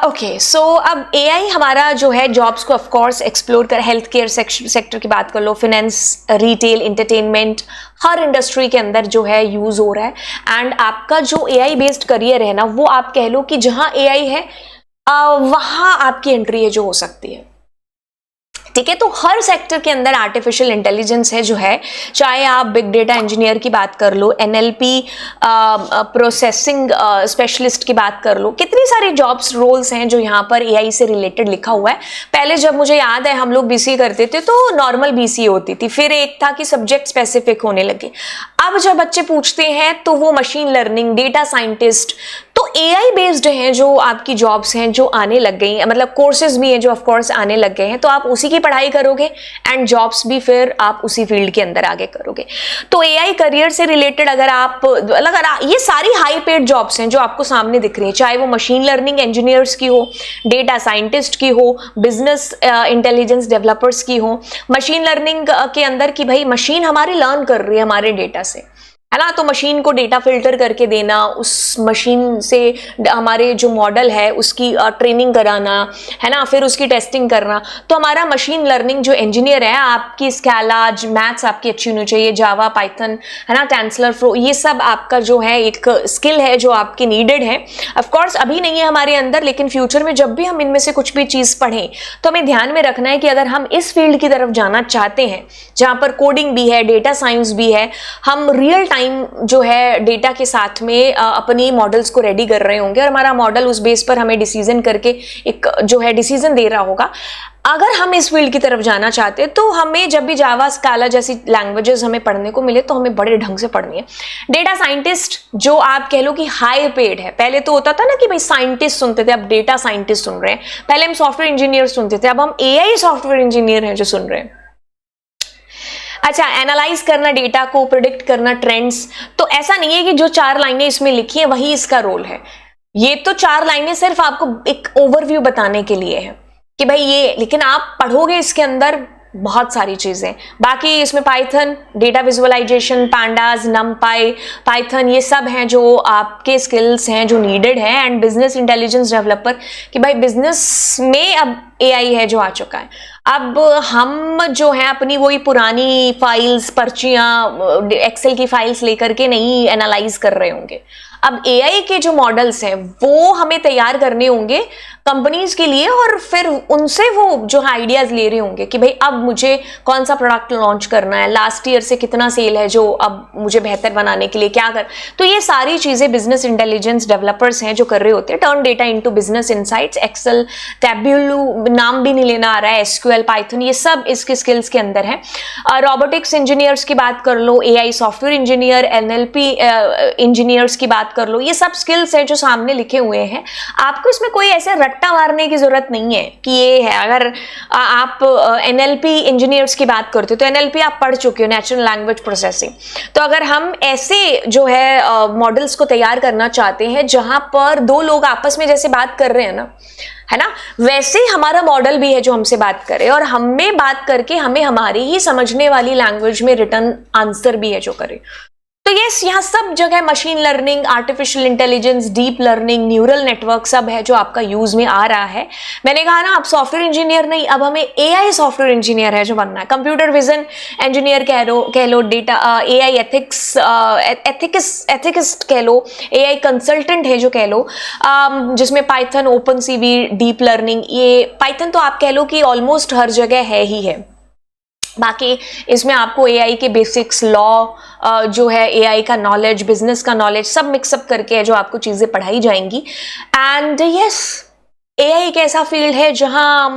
ओके, सो अब एआई हमारा जो है जॉब्स को ऑफ कोर्स एक्सप्लोर कर, हेल्थ केयर सेक्टर की बात कर लो, फाइनेंस, रिटेल, एंटरटेनमेंट, हर इंडस्ट्री के अंदर जो है यूज हो रहा है। एंड आपका जो एआई बेस्ड करियर है ना, वो आप कह लो कि जहां एआई है वहां आपकी एंट्री है जो हो सकती है। ठीक है। तो हर सेक्टर के अंदर आर्टिफिशियल इंटेलिजेंस है जो है, चाहे आप बिग डेटा इंजीनियर की बात कर लो, एनएलपी प्रोसेसिंग स्पेशलिस्ट की बात कर लो, कितनी सारी जॉब्स रोल्स हैं जो यहाँ पर एआई से रिलेटेड लिखा हुआ है। पहले जब मुझे याद है हम लोग बीसीए करते थे तो नॉर्मल बीसीए होती थी, फिर एक था कि सब्जेक्ट स्पेसिफिक होने लगे। अब जब बच्चे पूछते हैं तो वो मशीन लर्निंग, डेटा साइंटिस्ट, तो एआई बेस्ड हैं जो आपकी जॉब्स हैं जो आने लग गई हैं, मतलब कोर्सेज भी हैं जो ऑफ कोर्स आने लग गए हैं। तो आप उसी की पढ़ाई करोगे एंड जॉब्स भी फिर आप उसी फील्ड के अंदर आगे करोगे। तो एआई करियर से रिलेटेड अगर ये सारी हाई पेड जॉब्स हैं जो आपको सामने दिख रही है, चाहे वो मशीन लर्निंग इंजीनियर्स की हो, डेटा साइंटिस्ट की हो, बिजनेस इंटेलिजेंस डेवलपर्स की हो, मशीन लर्निंग के अंदर कि भाई मशीन हमारी लर्न कर रही है हमारे डेटा से, है ना। तो मशीन को डेटा फिल्टर करके देना, उस मशीन से हमारे जो मॉडल है उसकी ट्रेनिंग कराना, है ना, फिर उसकी टेस्टिंग करना। तो हमारा मशीन लर्निंग जो इंजीनियर है, आपकी स्केला, मैथ्स आपकी अच्छी होनी चाहिए, जावा, पाइथन, है ना, टेंसलरफ्लो, ये सब आपका जो है एक स्किल है जो आपकी नीडेड है। ऑफ कोर्स अभी नहीं है हमारे अंदर, लेकिन फ्यूचर में जब भी हम इनमें से कुछ भी चीज पढ़ें तो हमें ध्यान में रखना है कि अगर हम इस फील्ड की तरफ जाना चाहते हैं जहां पर कोडिंग भी है, डेटा साइंस भी है, हम रियल टाइम जो है डेटा के साथ में अपनी मॉडल्स को रेडी कर रहे होंगे और हमारा मॉडल उस बेस पर हमें डिसीजन करके एक जो है डिसीजन दे रहा होगा। अगर हम इस फील्ड की तरफ जाना चाहते हैं तो हमें जब भी जावा, स्काला जैसी लैंग्वेजेस हमें पढ़ने को मिले तो हमें बड़े ढंग से पढ़नी है। डेटा साइंटिस्ट जो आप कह लो कि हाई पेड है, पहले तो होता था ना कि भाई साइंटिस्ट सुनते थे, अब डेटा साइंटिस्ट सुन रहे हैं। पहले हम सॉफ्टवेयर इंजीनियर सुनते थे, अब हम एआई सॉफ्टवेयर इंजीनियर हैं जो सुन रहे हैं। अच्छा, एनालाइज करना डेटा को, प्रिडिक्ट करना ट्रेंड्स। तो ऐसा नहीं है कि जो 4 लाइनें इसमें लिखी है वही इसका रोल है। ये तो 4 लाइनें सिर्फ आपको एक ओवरव्यू बताने के लिए है कि भाई ये, लेकिन आप पढ़ोगे इसके अंदर बहुत सारी चीजें। बाकी इसमें Python, data visualisation, pandas, NumPy, Python, ये सब हैं जो आपके स्किल्स हैं जो नीडेड हैं। एंड बिजनेस इंटेलिजेंस डेवलपर कि भाई बिजनेस में अब एआई है जो आ चुका है। अब हम जो है अपनी वही पुरानी फाइल्स, पर्चियां, एक्सेल की फाइल्स लेकर के नहीं एनालाइज कर रहे होंगे। अब एआई के जो मॉडल्स हैं वो हमें तैयार करने होंगे कंपनीज के लिए, और फिर उनसे वो जो है आइडियाज ले रहे होंगे कि भाई अब मुझे कौन सा प्रोडक्ट लॉन्च करना है, लास्ट ईयर से कितना सेल है जो अब मुझे बेहतर बनाने के लिए क्या कर। तो ये सारी चीजें बिजनेस इंटेलिजेंस डेवलपर्स हैं जो कर रहे होते हैं। Turn data into business insights, Excel, Tableau, नाम भी नहीं लेना आ रहा है, एसक्यूएल, पाइथन, ये सब इसके स्किल्स के अंदर है। रोबोटिक्स इंजीनियर्स की बात कर लो, AI software engineer, NLP engineers की बात कर लो, ये सब स्किल्स हैं जो सामने लिखे हुए हैं। आपको इसमें कोई ऐसे रट्टा मारने की जरूरत नहीं है कि ये है। अगर आप एनएलपी इंजीनियर्स की बात करते हो तो एनएलपी आप पढ़ चुके हो, नेचुरल लैंग्वेज प्रोसेसिंग। तो अगर हम ऐसे जो है मॉडल्स को तैयार करना चाहते हैं जहां पर 2 लोग आपस में जैसे बात कर रहे हैं ना, है ना, वैसे ही हमारा मॉडल भी है जो हमसे बात करे और हमें बात करके हमें हमारी ही समझने वाली लैंग्वेज में रिटर्न आंसर भी है जो करे। तो यस, यहाँ सब जगह machine learning, artificial intelligence, deep learning, neural network सब है जो आपका यूज में आ रहा है। मैंने कहा ना, आप सॉफ्टवेयर इंजीनियर नहीं, अब हमें एआई सॉफ्टवेयर इंजीनियर है जो बनना है। कंप्यूटर विजन इंजीनियर कह लो, डेटा एआई एथिकिस्ट कह लो, एआई कंसल्टेंट है जो कह लो, जिसमें Python, open CV, deep learning, ये पाइथन तो आप कह लो कि ऑलमोस्ट हर जगह है ही है। बाकी इसमें आपको एआई के बेसिक्स, लॉ, जो है एआई का नॉलेज, बिजनेस का नॉलेज, सब मिक्सअप करके है जो आपको चीजें पढ़ाई जाएंगी। एंड यस, एआई एक ऐसा फील्ड है जहां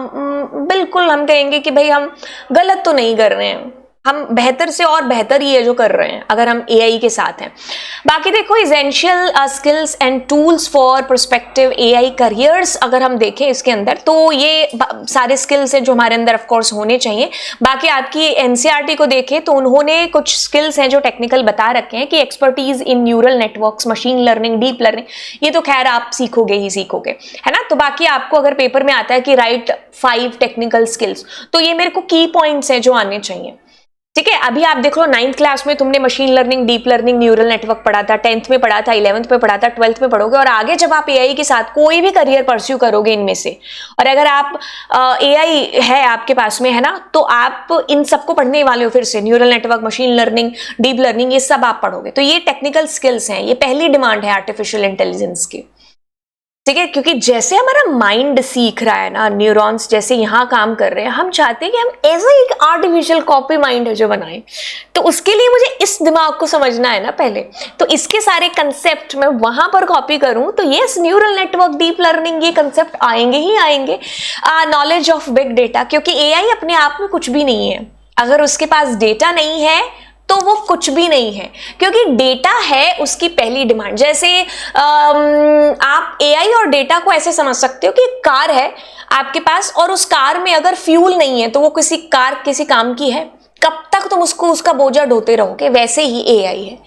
बिल्कुल हम कहेंगे कि भाई हम गलत तो नहीं कर रहे हैं, हम बेहतर से और बेहतर ही है जो कर रहे हैं अगर हम एआई के साथ हैं। बाकी देखो, essential skills and tools for prospective AI careers, अगर हम देखें इसके अंदर तो ये सारे स्किल्स हैं जो हमारे अंदर ऑफ कोर्स होने चाहिए। बाकी आपकी एनसीईआरटी को देखें तो उन्होंने कुछ स्किल्स हैं जो टेक्निकल बता रखे हैं कि expertise in neural networks, machine learning, deep learning, ये तो खैर आप सीखोगे ही सीखोगे, है ना। तो बाकी आपको अगर पेपर में आता है कि राइट 5 टेक्निकल स्किल्स, तो ये मेरे को की पॉइंट्स हैं जो आने चाहिए। ठीक है, अभी आप देख लो 9th क्लास में तुमने machine learning, deep learning, neural network पढ़ा था, 10th में पढ़ा था, 11th में पढ़ा था, 12th में पढ़ोगे, और आगे जब आप एआई के साथ कोई भी करियर परस्यू करोगे इनमें से, और अगर आप एआई है आपके पास में, है ना, तो आप इन सबको पढ़ने वाले हो। फिर से neural network, machine learning, deep learning, ये सब आप पढ़ोगे। तो ये टेक्निकल स्किल्स हैं, ये पहली डिमांड है आर्टिफिशियल इंटेलिजेंस की। ठीक है, क्योंकि जैसे हमारा माइंड सीख रहा है ना, न्यूरॉन्स जैसे यहाँ काम कर रहे हैं, हम चाहते हैं कि हम ऐसा एक आर्टिफिशियल कॉपी माइंड है जो बनाएं। तो उसके लिए मुझे इस दिमाग को समझना है ना पहले, तो इसके सारे कंसेप्ट मैं वहां पर कॉपी करूं तो yes, neural network, deep learning, ये कंसेप्ट आएंगे ही आएंगे। नॉलेज ऑफ बिग डेटा, क्योंकि एआई अपने आप में कुछ भी नहीं है, अगर उसके पास डेटा नहीं है तो वो कुछ भी नहीं है, क्योंकि डेटा है उसकी पहली डिमांड। जैसे आप एआई और डेटा को ऐसे समझ सकते हो कि कार है आपके पास और उस कार में अगर फ्यूल नहीं है तो वो कार किसी काम की है? कब तक तुम उसका बोझा ढोते रहोगे? वैसे ही एआई है।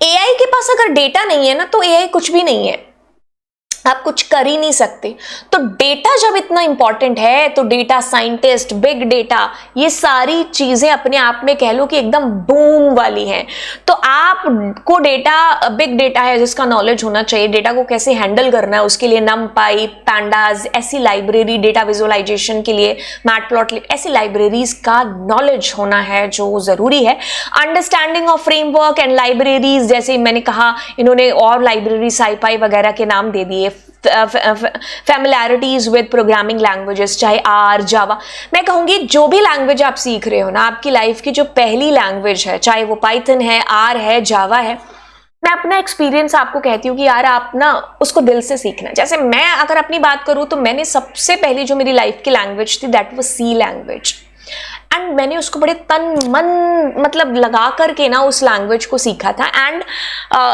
एआई के पास अगर डेटा नहीं है ना तो एआई कुछ भी नहीं है। आप कुछ कर ही नहीं सकते। तो डेटा जब इतना इंपॉर्टेंट है तो डेटा साइंटिस्ट, बिग डेटा, ये सारी चीजें अपने आप में कह लो कि एकदम बूम वाली हैं। तो आपको डेटा, बिग डेटा है जिसका नॉलेज होना चाहिए, डेटा को कैसे हैंडल करना है उसके लिए NumPy, Pandas, ऐसी लाइब्रेरी, डेटा विजुअलाइजेशन के लिए मैटप्लॉटलिब, ऐसी लाइब्रेरीज का नॉलेज होना है जो जरूरी है। Understanding of framework and libraries, जैसे मैंने कहा इन्होंने और लाइब्रेरी SciPy वगैरह के नाम दे दिए। फैमिलैरिटीज विद प्रोग्रामिंग लैंग्वेजेस, चाहे आर, जावा, मैं कहूंगी जो भी लैंग्वेज आप सीख रहे हो ना, आपकी लाइफ की जो पहली लैंग्वेज है, चाहे वो पाइथन है, आर है, जावा है, मैं अपना एक्सपीरियंस आपको कहती हूँ कि यार आप ना उसको दिल से सीखना। जैसे मैं अगर अपनी बात करूँ तो मैंने सबसे पहली जो मेरी लाइफ की लैंग्वेज थी that was C language, and मैंने उसको बड़े तन मन मतलब लगा करके ना उस लैंग्वेज को सीखा था, एंड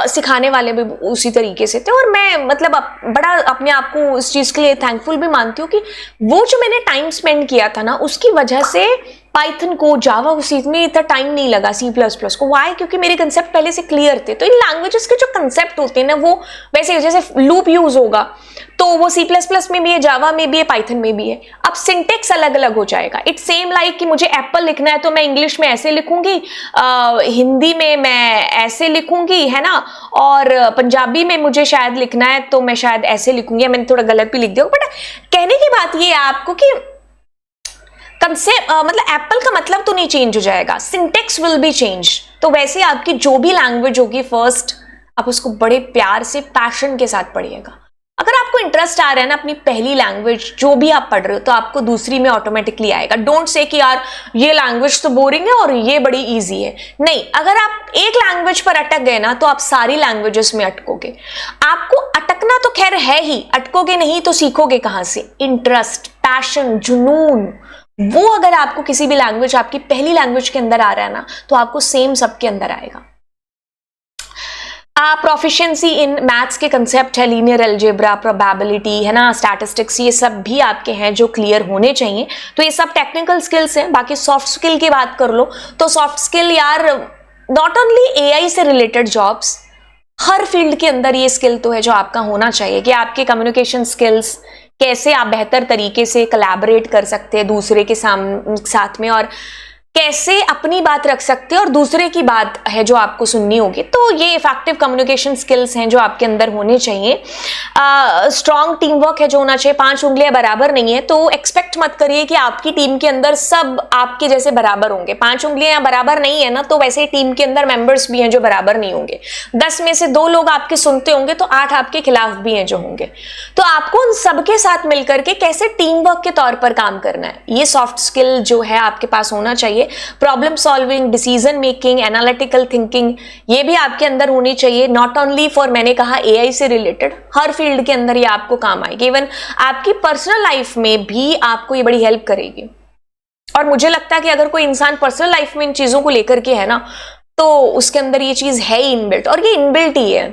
सिखाने वाले भी उसी तरीके से थे। और मैं मतलब बड़ा अपने आप को इस चीज़ के लिए थैंकफुल भी मानती हूँ कि वो जो मैंने टाइम स्पेंड किया था ना, उसकी वजह से पाइथन को, जावा को सीखने में इतना टाइम नहीं लगा, C++ को। वाई? क्योंकि मेरे कंसेप्ट पहले से क्लियर थे। तो इन लैंग्वेजेस के जो कंसेप्ट होते हैं ना, वो वैसे जैसे लूप यूज होगा तो वो C++ में भी है, जावा में भी है, पाइथन में भी है। अब सिंटेक्स अलग अलग हो जाएगा। इट्स सेम लाइक कि मुझे एप्पल लिखना है तो मैं इंग्लिश में ऐसे लिखूंगी, हिंदी में मैं ऐसे लिखूंगी, है ना, और पंजाबी में मुझे शायद लिखना है तो मैं शायद ऐसे लिखूंगी। मैंने थोड़ा गलत भी लिख दिया, बट कहने की बात ये है आपको कि कंसेप्ट मतलब एप्पल का मतलब तो नहीं चेंज हो जाएगा, सिंटेक्स विल बी चेंज। तो वैसे आपकी जो भी लैंग्वेज होगी, फर्स्ट आप उसको बड़े प्यार से, पैशन के साथ पढ़िएगा। अगर आपको इंटरेस्ट आ रहा है ना अपनी पहली लैंग्वेज जो भी आप पढ़ रहे हो, तो आपको दूसरी में ऑटोमेटिकली आएगा। डोंट से कि यार ये लैंग्वेज तो बोरिंग है और ये बड़ी इजी है। नहीं, अगर आप एक लैंग्वेज पर अटक गए ना तो आप सारी लैंग्वेजेस में अटकोगे। आपको अटकना तो खैर है ही, अटकोगे नहीं तो सीखोगे कहां से? इंटरेस्ट, पैशन, जुनून, वो अगर आपको किसी भी लैंग्वेज, आपकी पहली लैंग्वेज के अंदर आ रहा है ना, तो आपको सेम सबके अंदर आएगा। प्रोफिशिएंसी इन मैथ्स के कंसेप्ट है, लीनियर अलजेब्रा, प्रोबेबिलिटी, है ना, स्टैटिस्टिक्स, ये सब भी आपके हैं जो क्लियर होने चाहिए। तो ये सब टेक्निकल स्किल्स हैं। बाकी सॉफ्ट स्किल की बात कर लो तो सॉफ्ट स्किल यार नॉट ओनली AI से रिलेटेड जॉब्स, हर फील्ड के अंदर ये स्किल तो है जो आपका होना चाहिए कि आपके कम्युनिकेशन स्किल्स, कैसे आप बेहतर तरीके से कोलैबोरेट कर सकते हैं दूसरे के साथ में, और कैसे अपनी बात रख सकते हैं और दूसरे की बात है जो आपको सुननी होगी। तो ये इफेक्टिव कम्युनिकेशन स्किल्स हैं जो आपके अंदर होने चाहिए। स्ट्रॉन्ग टीम वर्क है जो होना चाहिए। 5 उंगलियां बराबर नहीं है तो एक्सपेक्ट मत करिए कि आपकी टीम के अंदर सब आपके जैसे बराबर होंगे। 5 उंगलियां बराबर नहीं है ना, तो वैसे ही टीम के अंदर मेंबर्स भी हैं जो बराबर नहीं होंगे। 10 में से 2 लोग आपके सुनते होंगे तो 8 आपके खिलाफ भी हैं जो होंगे। तो आपको उन सबके साथ मिलकर के कैसे टीम वर्क के तौर पर काम करना है, ये सॉफ्ट स्किल जो है आपके पास होना चाहिए। Problem solving, decision making, analytical thinking, ये भी आपके अंदर होनी चाहिए। नॉट ओनली फॉर, मैंने कहा AI से रिलेटेड, हर फील्ड के अंदर ये आपको काम आएगी। इवन आपकी पर्सनल लाइफ में भी आपको ये बड़ी हेल्प करेगी। और मुझे लगता है कि अगर कोई इंसान पर्सनल लाइफ में इन चीजों को लेकर के है ना, तो उसके अंदर ये चीज है ही इनबिल्ट, और ये इनबिल्ट ही है।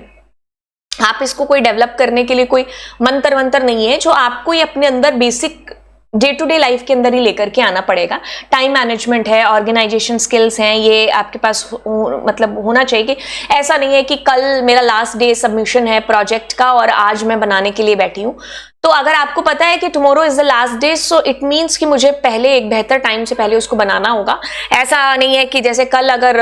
आप इसको कोई डेवलप करने के लिए कोई मंत्र वंत्र नहीं है, जो आपको ये अपने अंदर basic day to day life के अंदर ही लेकर के आना पड़ेगा। टाइम मैनेजमेंट है, ऑर्गेनाइजेशन स्किल्स हैं, ये आपके पास मतलब होना चाहिए कि ऐसा नहीं है कि कल मेरा लास्ट डे सबमिशन है प्रोजेक्ट का और आज मैं बनाने के लिए बैठी हूँ। तो अगर आपको पता है कि tomorrow is the last day, so it means कि मुझे पहले एक बेहतर टाइम से पहले उसको बनाना होगा। ऐसा नहीं है कि जैसे कल अगर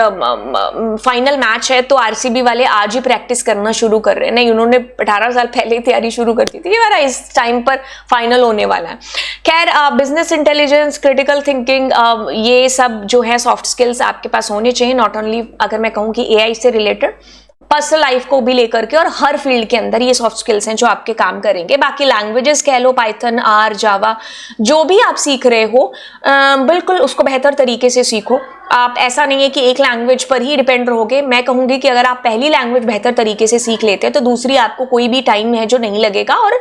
फाइनल मैच है तो RCB वाले आज ही प्रैक्टिस करना शुरू कर रहे हैं, नहीं, उन्होंने 18 साल पहले ही तैयारी शुरू कर दी थी कि मेरा इस टाइम पर फाइनल होने वाला है। खैर, बिजनेस इंटेलिजेंस, क्रिटिकल थिंकिंग, ये सब जो है सॉफ्ट स्किल्स आपके पास होने चाहिए। नॉट ओनली अगर मैं कहूँ कि AI से रिलेटेड, पर्सनल लाइफ को भी लेकर के, और हर फील्ड के अंदर ये सॉफ्ट स्किल्स हैं जो आपके काम करेंगे। बाकी लैंग्वेजेस कह लो, पाइथन, आर, जावा, जो भी आप सीख रहे हो, बिल्कुल उसको बेहतर तरीके से सीखो। आप ऐसा नहीं है कि एक लैंग्वेज पर ही डिपेंड रहोगे। मैं कहूंगी कि अगर आप पहली लैंग्वेज बेहतर तरीके से सीख लेते हैं तो दूसरी आपको कोई भी टाइम है जो नहीं लगेगा और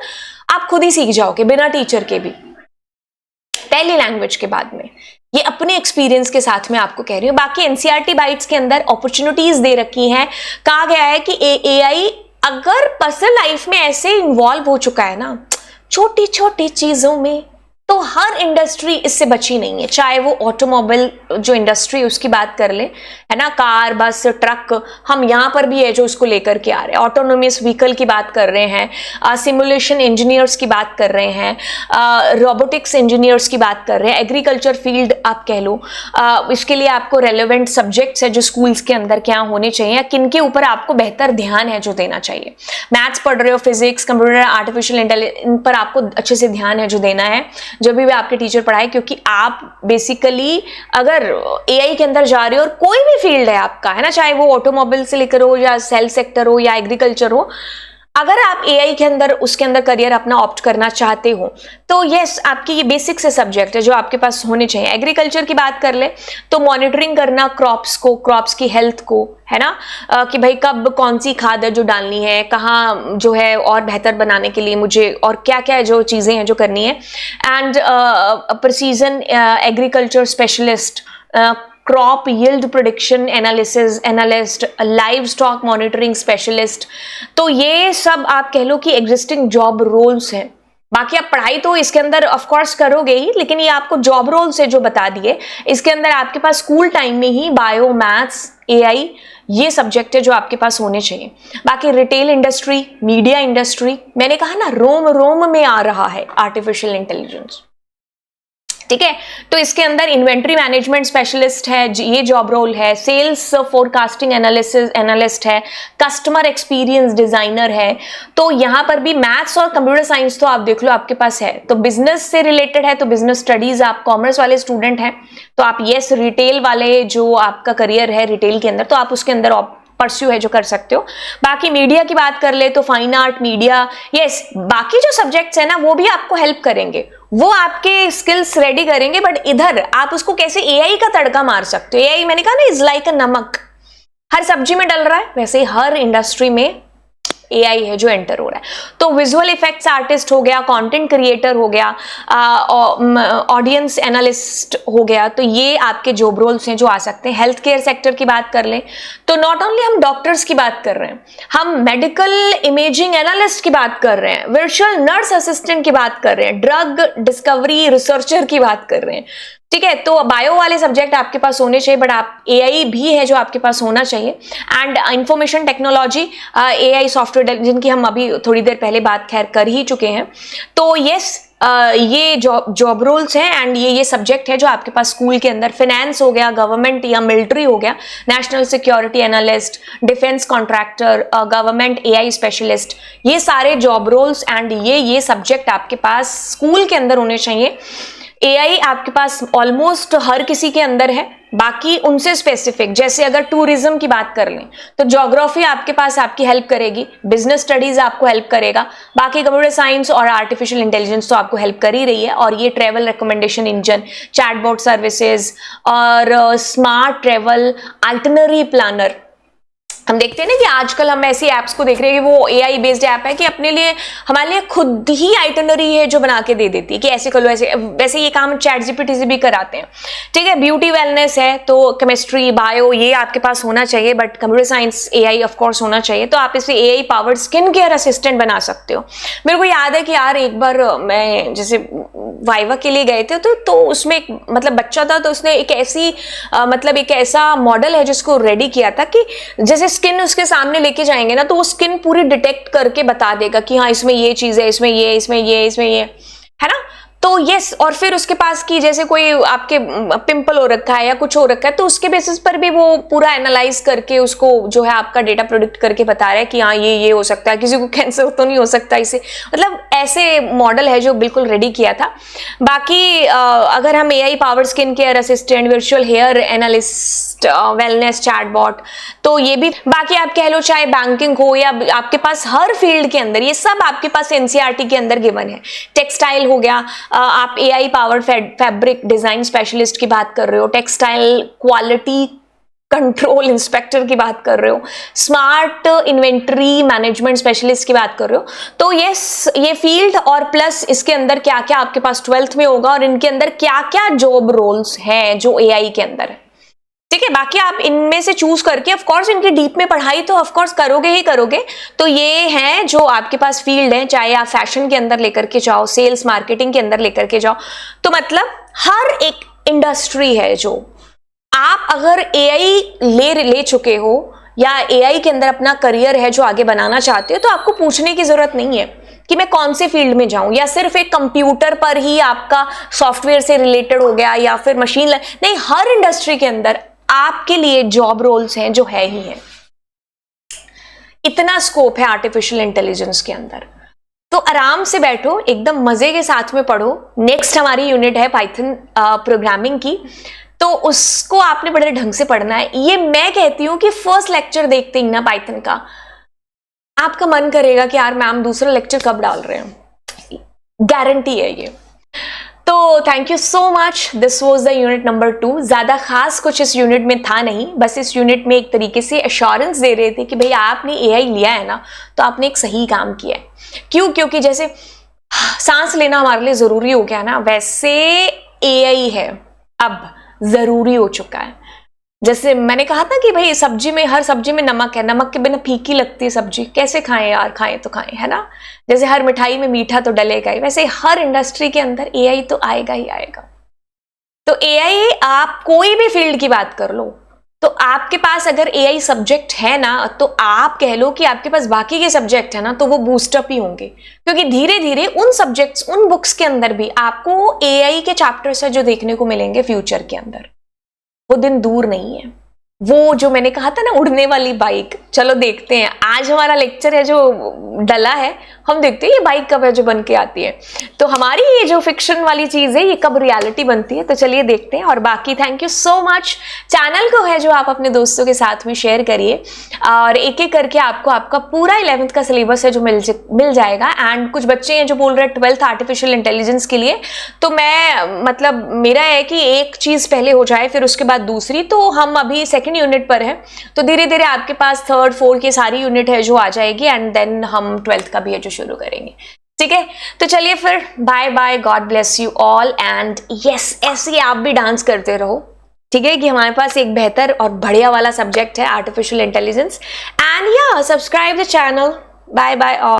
आप खुद ही सीख जाओगे बिना टीचर के भी, पहली लैंग्वेज के बाद में। ये अपने एक्सपीरियंस के साथ में आपको कह रही हूँ। बाकी NCERT बाइट्स के अंदर अपॉर्चुनिटीज दे रखी हैं। कहा गया है कि AI अगर पर्सनल लाइफ में ऐसे इन्वॉल्व हो चुका है ना छोटी छोटी चीजों में, तो हर इंडस्ट्री इससे बची नहीं है, चाहे वो ऑटोमोबाइल जो इंडस्ट्री उसकी बात कर ले, है ना, कार, बस, ट्रक, हम यहाँ पर भी है जो उसको लेकर के आ रहे हैं, ऑटोनोमस व्हीकल की बात कर रहे हैं, सिमुलेशन इंजीनियर्स की बात कर रहे हैं, रोबोटिक्स इंजीनियर्स की बात कर रहे हैं, एग्रीकल्चर फील्ड आप कह लो, इसके लिए आपको रेलेवेंट सब्जेक्ट्स है जो स्कूल्स के अंदर क्या होने चाहिए, या किन के ऊपर आपको बेहतर ध्यान है जो देना चाहिए। मैथ्स पढ़ रहे हो, फिजिक्स, कंप्यूटर, आर्टिफिशियल इंटेलिजेंस, इन पर आपको अच्छे से ध्यान है जो देना है जो भी आपके टीचर पढ़ाए, क्योंकि आप बेसिकली अगर एआई के अंदर जा रहे हो और कोई भी फील्ड है आपका, है ना, चाहे वो ऑटोमोबाइल से लेकर हो या सेल सेक्टर हो या एग्रीकल्चर हो, अगर आप एआई के अंदर उसके अंदर करियर अपना ऑप्ट करना चाहते हो तो यस, आपकी ये बेसिक से सब्जेक्ट है जो आपके पास होने चाहिए। एग्रीकल्चर की बात कर ले तो मॉनिटरिंग करना क्रॉप्स को, क्रॉप्स की हेल्थ को, है ना, कि भाई कब कौन सी खाद जो डालनी है, कहाँ जो है और बेहतर बनाने के लिए मुझे और क्या क्या जो चीज़ें हैं जो करनी है। And precision agriculture specialist, crop yield prediction analyst, live stock monitoring specialist, तो ये सब आप कह लो कि एग्जिस्टिंग जॉब रोल्स हैं। बाकी आप पढ़ाई तो इसके अंदर ऑफ कोर्स करोगे ही, लेकिन ये आपको जॉब रोल्स है जो बता दिए, इसके अंदर आपके पास स्कूल टाइम में ही बायो, मैथ्स, एआई, ये सब्जेक्ट है जो आपके पास होने चाहिए। बाकी रिटेल इंडस्ट्री, मीडिया इंडस्ट्री, मैंने कहा ना रोम रोम में आ रहा है आर्टिफिशियल इंटेलिजेंस, ठीक है, तो इसके अंदर इन्वेंट्री मैनेजमेंट स्पेशलिस्ट है, ये जॉब रोल है, सेल्स फोरकास्टिंग एनालिस्ट है, कस्टमर एक्सपीरियंस डिजाइनर है। तो यहाँ पर भी मैथ्स और कंप्यूटर साइंस तो आप देख लो आपके पास है, तो बिजनेस से रिलेटेड है, तो बिजनेस स्टडीज, आप कॉमर्स वाले स्टूडेंट हैं तो आप यस, रिटेल वाले जो आपका करियर है रिटेल के अंदर, तो आप उसके अंदर परस्यू है जो कर सकते हो। बाकी मीडिया की बात कर ले तो फाइन आर्ट, मीडिया, यस, बाकी जो सब्जेक्ट्स है ना वो भी आपको हेल्प करेंगे, वो आपके स्किल्स रेडी करेंगे, बट इधर आप उसको कैसे एआई का तड़का मार सकते हो। एआई मैंने कहा ना इज लाइक अ नमक, हर सब्जी में डल रहा है, वैसे ही हर इंडस्ट्री में एआई है जो एंटर हो रहा है। तो विजुअल इफेक्ट्स आर्टिस्ट हो गया, कंटेंट क्रिएटर हो गया, ऑडियंस एनालिस्ट हो गया, तो ये आपके जॉब रोल्स हैं जो आ सकते हैं। हेल्थ केयर सेक्टर की बात कर लें तो नॉट ओनली हम डॉक्टर्स की बात कर रहे हैं, हम मेडिकल इमेजिंग एनालिस्ट की बात कर रहे हैं, वर्चुअल नर्स असिस्टेंट की बात कर रहे हैं, ड्रग डिस्कवरी रिसर्चर की बात कर रहे हैं, ठीक है। तो बायो वाले सब्जेक्ट आपके पास होने चाहिए, बट आप एआई भी है जो आपके पास होना चाहिए। And information technology, AI software, जिनकी हम अभी थोड़ी देर पहले बात खैर कर ही चुके हैं। तो यस, ये जॉब रोल्स हैं एंड ये सब्जेक्ट है जो आपके पास स्कूल के अंदर। फाइनेंस हो गया, गवर्नमेंट या मिलिट्री हो गया, national security analyst, defence contractor, government AI specialist, ये सारे जॉब रोल्स एंड ये सब्जेक्ट आपके पास स्कूल के अंदर होने चाहिए। एआई आपके पास ऑलमोस्ट हर किसी के अंदर है, बाकी उनसे स्पेसिफिक, जैसे अगर टूरिज्म की बात कर लें तो ज्योग्राफी आपके पास आपकी हेल्प करेगी, बिजनेस स्टडीज आपको हेल्प करेगा, बाकी कंप्यूटर साइंस और आर्टिफिशियल इंटेलिजेंस तो आपको हेल्प कर ही रही है। और ये travel recommendation engine, chatbot services और स्मार्ट ट्रैवल आइटिनरी प्लानर, हम देखते हैं ना कि आजकल हम ऐसी ऐप्स को देख रहे हैं कि वो एआई बेस्ड ऐप है कि अपने लिए, हमारे लिए खुद ही आइटनरी है जो बना के दे देती है कि ऐसे कर लो, ऐसे। वैसे ये काम चैट जीपीटी से भी कराते हैं, ठीक है। ब्यूटी वेलनेस है तो केमिस्ट्री, बायो, ये आपके पास होना चाहिए, but computer science, AI of course होना चाहिए। तो आप इसे AI powered skin care assistant बना सकते हो। मेरे को याद है कि यार एक बार मैं जैसे वाइवा के लिए गए थे तो उसमें एक मतलब बच्चा था, तो उसने एक ऐसी मतलब एक ऐसा मॉडल है जिसको रेडी किया था कि जैसे स्किन उसके सामने लेके जाएंगे ना तो वो स्किन पूरी डिटेक्ट करके बता देगा कि हाँ इसमें ये चीज है, इसमें ये, इसमें ये, इसमें ये, है ना। तो यस, और फिर उसके पास की जैसे कोई आपके पिंपल हो रखा है या कुछ हो रखा है तो उसके बेसिस पर भी वो पूरा एनालाइज करके उसको जो है आपका डेटा प्रोडिक्ट करके बता रहा है कि हाँ ये हो सकता है, किसी को कैंसर तो नहीं हो सकता इसे, मतलब ऐसे मॉडल है जो बिल्कुल रेडी किया था। बाकी अगर हम AI power skin care assistant, virtual hair analyst, wellness chatbot, तो ये भी, बाकी आप कह लो चाहे बैंकिंग हो या आपके पास हर फील्ड के अंदर ये सब आपके पास एनसीईआरटी के अंदर गिवन है। टेक्सटाइल हो गया, आप AI powered fabric design specialist की बात कर रहे हो, टेक्सटाइल क्वालिटी कंट्रोल इंस्पेक्टर की बात कर रहे हो, स्मार्ट इन्वेंट्री मैनेजमेंट स्पेशलिस्ट की बात कर रहे हो। तो यस, ये फील्ड और प्लस इसके अंदर क्या क्या आपके पास 12th में होगा और इनके अंदर क्या क्या जॉब रोल्स हैं जो एआई के अंदर है। ठीक है। बाकी आप इनमें से चूज करके ऑफ कोर्स इनकी डीप में पढ़ाई तो ऑफ कोर्स करोगे ही करोगे। तो ये हैं जो आपके पास फील्ड है, चाहे आप फैशन के अंदर लेकर के जाओ, सेल्स मार्केटिंग के अंदर लेकर के जाओ, तो मतलब हर एक इंडस्ट्री है जो आप अगर एआई ले चुके हो या एआई के अंदर अपना करियर है जो आगे बनाना चाहते हो, तो आपको पूछने की जरूरत नहीं है कि मैं कौन से फील्ड में जाऊं, या सिर्फ एक कंप्यूटर पर ही आपका सॉफ्टवेयर से रिलेटेड हो गया या फिर मशीन नहीं, हर इंडस्ट्री के अंदर आपके लिए जॉब रोल्स हैं जो है ही है। इतना स्कोप है आर्टिफिशियल इंटेलिजेंस के अंदर। तो आराम से बैठो, एकदम मजे के साथ में पढ़ो। नेक्स्ट हमारी यूनिट है पाइथन प्रोग्रामिंग की, तो उसको आपने बड़े ढंग से पढ़ना है। ये मैं कहती हूं कि फर्स्ट लेक्चर देखते ही ना पाइथन का आपका मन करेगा कि यार मैम दूसरा लेक्चर कब डाल रहे हैं, गारंटी है ये। तो thank you so much, this was the unit number 2। ज्यादा खास कुछ इस यूनिट में था नहीं, बस इस यूनिट में एक तरीके से एश्योरेंस दे रहे थे कि भाई आपने एआई लिया है ना, तो आपने एक सही काम किया है। क्यों? क्योंकि जैसे सांस लेना हमारे लिए जरूरी हो गया ना, वैसे एआई है अब जरूरी हो चुका है। जैसे मैंने कहा था कि भाई सब्जी में, हर सब्जी में नमक है, नमक के बिना फीकी लगती है सब्जी, कैसे खाएं यार, खाएं तो खाएं, है ना। जैसे हर मिठाई में मीठा तो डलेगा ही, वैसे हर इंडस्ट्री के अंदर एआई तो आएगा ही आएगा। तो एआई, आप कोई भी फील्ड की बात कर लो, तो आपके पास अगर एआई सब्जेक्ट है ना, तो आप कह लो कि आपके पास बाकी के सब्जेक्ट है ना, तो वो बूस्टअप ही होंगे। क्योंकि धीरे धीरे उन सब्जेक्ट्स, उन बुक्स के अंदर भी आपको एआई के चैप्टर्स है जो देखने को मिलेंगे फ्यूचर के अंदर। वो दिन दूर नहीं है। वो जो मैंने कहा था ना, उड़ने वाली बाइक, चलो देखते हैं। आज हमारा लेक्चर है जो डला है, हम देखते हैं ये बाइक कब है जो बन के आती है। तो हमारी ये जो फिक्शन वाली चीज है, ये कब रियलिटी बनती है, तो चलिए देखते हैं। और बाकी thank you so much. Channel को है जो आप अपने दोस्तों के साथ में शेयर करिए, और एक एक करके आपको आपका पूरा 11th का सिलेबस है जो मिल जाएगा। एंड कुछ बच्चे हैं जो बोल रहे हैं 12th आर्टिफिशियल इंटेलिजेंस के लिए, तो मैं मतलब मेरा है कि एक चीज पहले हो जाए फिर उसके बाद दूसरी। तो हम अभी सेकंड यूनिट पर है, तो धीरे धीरे आपके पास 3rd 4th की सारी यूनिट है जो आ जाएगी, एंड देन हम 12th का भी है जो शुरू करेंगे। ठीक है, तो चलिए फिर bye bye, God bless you all. And yes, ऐसे ही आप भी डांस करते रहो, ठीक है, कि हमारे पास एक बेहतर और बढ़िया वाला सब्जेक्ट है artificial intelligence. And yeah subscribe the channel. Bye bye all.